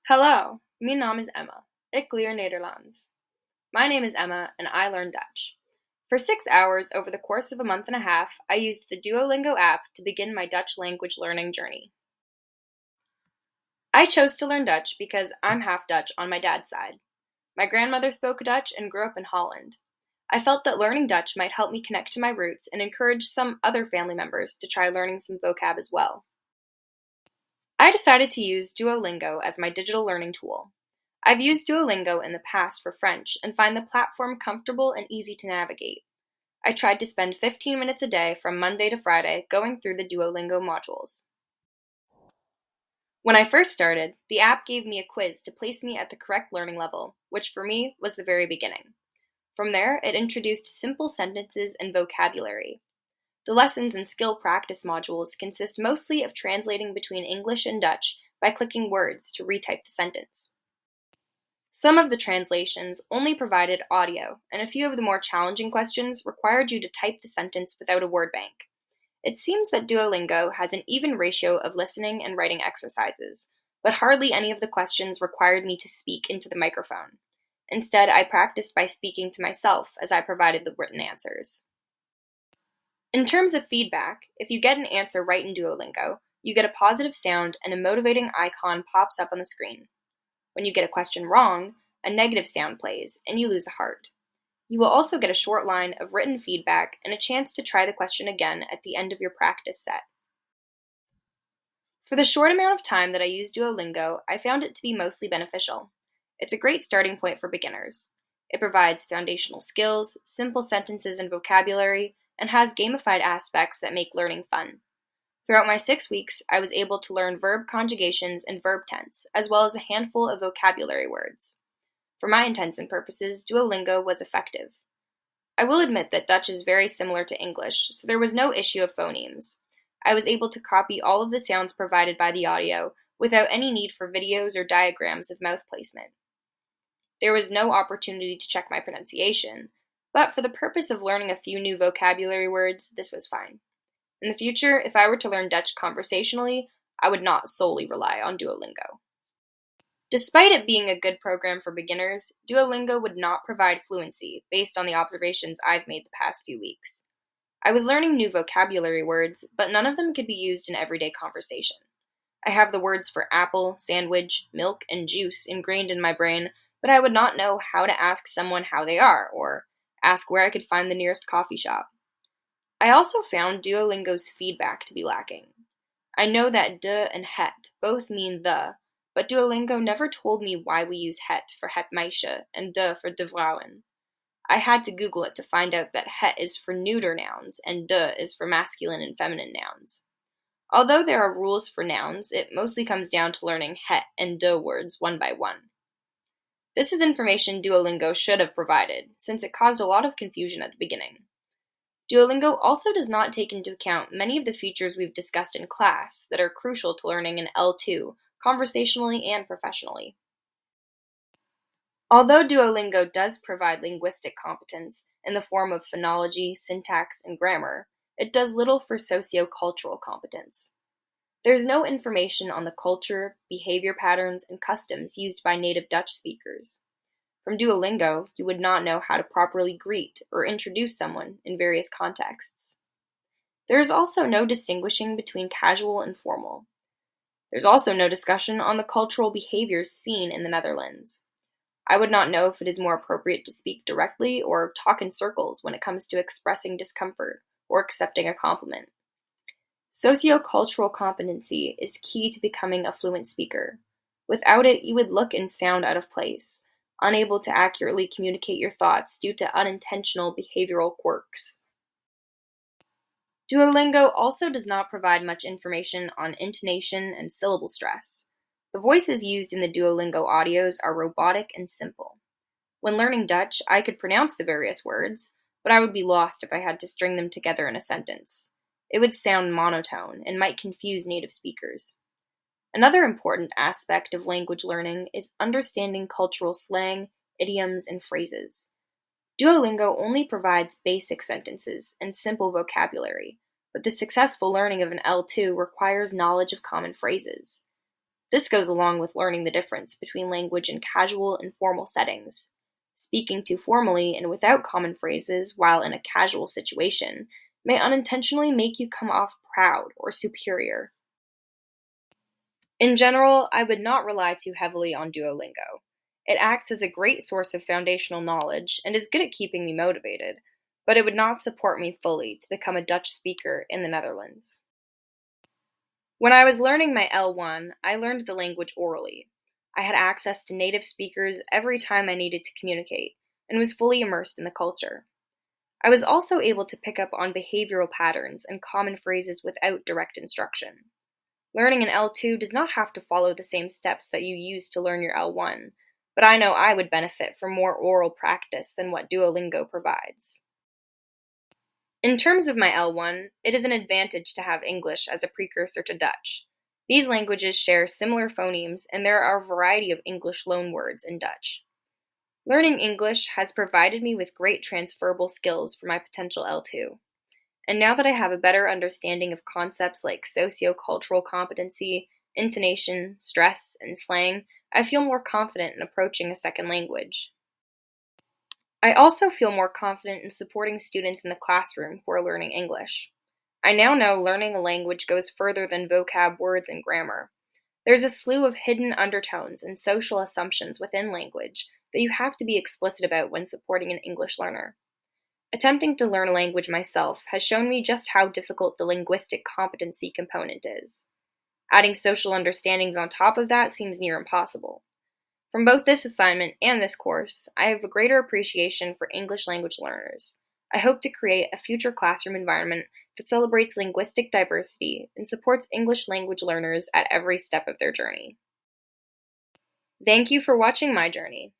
Hallo, mijn naam is Emma. Ik leer Nederlands. My name is Emma, and I learn Dutch. For 6 hours over the course of a month and a half, I used the Duolingo app to begin my Dutch language learning journey. I chose to learn Dutch because I'm half Dutch on my dad's side. My grandmother spoke Dutch and grew up in Holland. I felt that learning Dutch might help me connect to my roots and encourage some other family members to try learning some vocab as well. I decided to use Duolingo as my digital learning tool. I've used Duolingo in the past for French and find the platform comfortable and easy to navigate. I tried to spend 15 minutes a day from Monday to Friday going through the Duolingo modules. When I first started, the app gave me a quiz to place me at the correct learning level, which for me was the very beginning. From there, it introduced simple sentences and vocabulary. The lessons and skill practice modules consist mostly of translating between English and Dutch by clicking words to retype the sentence. Some of the translations only provided audio, and a few of the more challenging questions required you to type the sentence without a word bank. It seems that Duolingo has an even ratio of listening and writing exercises, but hardly any of the questions required me to speak into the microphone. Instead, I practiced by speaking to myself as I provided the written answers. In terms of feedback, if you get an answer right in Duolingo, you get a positive sound and a motivating icon pops up on the screen. When you get a question wrong, a negative sound plays, and you lose a heart. You will also get a short line of written feedback and a chance to try the question again at the end of your practice set. For the short amount of time that I used Duolingo, I found it to be mostly beneficial. It's a great starting point for beginners. It provides foundational skills, simple sentences and vocabulary, and has gamified aspects that make learning fun. Throughout my 6 weeks, I was able to learn verb conjugations and verb tense, as well as a handful of vocabulary words. For my intents and purposes, Duolingo was effective. I will admit that Dutch is very similar to English, so there was no issue of phonemes. I was able to copy all of the sounds provided by the audio without any need for videos or diagrams of mouth placement. There was no opportunity to check my pronunciation, but for the purpose of learning a few new vocabulary words, this was fine. In the future, if I were to learn Dutch conversationally, I would not solely rely on Duolingo. Despite it being a good program for beginners, Duolingo would not provide fluency based on the observations I've made the past few weeks. I was learning new vocabulary words, but none of them could be used in everyday conversation. I have the words for apple, sandwich, milk, and juice ingrained in my brain, but I would not know how to ask someone how they are, or ask where I could find the nearest coffee shop. I also found Duolingo's feedback to be lacking. I know that de and het both mean the, but Duolingo never told me why we use het for het meisje and de for de vrouwen. I had to Google it to find out that het is for neuter nouns and de is for masculine and feminine nouns. Although there are rules for nouns, it mostly comes down to learning het and de words one by one. This is information Duolingo should have provided, since it caused a lot of confusion at the beginning. Duolingo also does not take into account many of the features we've discussed in class that are crucial to learning an L2, conversationally and professionally. Although Duolingo does provide linguistic competence in the form of phonology, syntax, and grammar, it does little for socio-cultural competence. There's no information on the culture, behavior patterns, and customs used by native Dutch speakers. From Duolingo, you would not know how to properly greet or introduce someone in various contexts. There is also no distinguishing between casual and formal. There's also no discussion on the cultural behaviors seen in the Netherlands. I would not know if it is more appropriate to speak directly or talk in circles when it comes to expressing discomfort or accepting a compliment. Sociocultural competency is key to becoming a fluent speaker. Without it, you would look and sound out of place, unable to accurately communicate your thoughts due to unintentional behavioral quirks. Duolingo also does not provide much information on intonation and syllable stress. The voices used in the Duolingo audios are robotic and simple. When learning Dutch, I could pronounce the various words, but I would be lost if I had to string them together in a sentence. It would sound monotone and might confuse native speakers. Another important aspect of language learning is understanding cultural slang, idioms, and phrases. Duolingo only provides basic sentences and simple vocabulary, but the successful learning of an L2 requires knowledge of common phrases. This goes along with learning the difference between language in casual and formal settings. Speaking too formally and without common phrases while in a casual situation may unintentionally make you come off proud or superior. In general, I would not rely too heavily on Duolingo. It acts as a great source of foundational knowledge and is good at keeping me motivated, but it would not support me fully to become a Dutch speaker in the Netherlands. When I was learning my L1, I learned the language orally. I had access to native speakers every time I needed to communicate, and was fully immersed in the culture. I was also able to pick up on behavioral patterns and common phrases without direct instruction. Learning an L2 does not have to follow the same steps that you used to learn your L1, but I know I would benefit from more oral practice than what Duolingo provides. In terms of my L1, it is an advantage to have English as a precursor to Dutch. These languages share similar phonemes, and there are a variety of English loanwords in Dutch. Learning English has provided me with great transferable skills for my potential L2. And now that I have a better understanding of concepts like sociocultural competency, intonation, stress, and slang, I feel more confident in approaching a second language. I also feel more confident in supporting students in the classroom who are learning English. I now know learning a language goes further than vocab, words, and grammar. There's a slew of hidden undertones and social assumptions within language that you have to be explicit about when supporting an English learner. Attempting to learn a language myself has shown me just how difficult the linguistic competency component is. Adding social understandings on top of that seems near impossible. From both this assignment and this course, I have a greater appreciation for English language learners. I hope to create a future classroom environment that celebrates linguistic diversity and supports English language learners at every step of their journey. Thank you for watching my journey.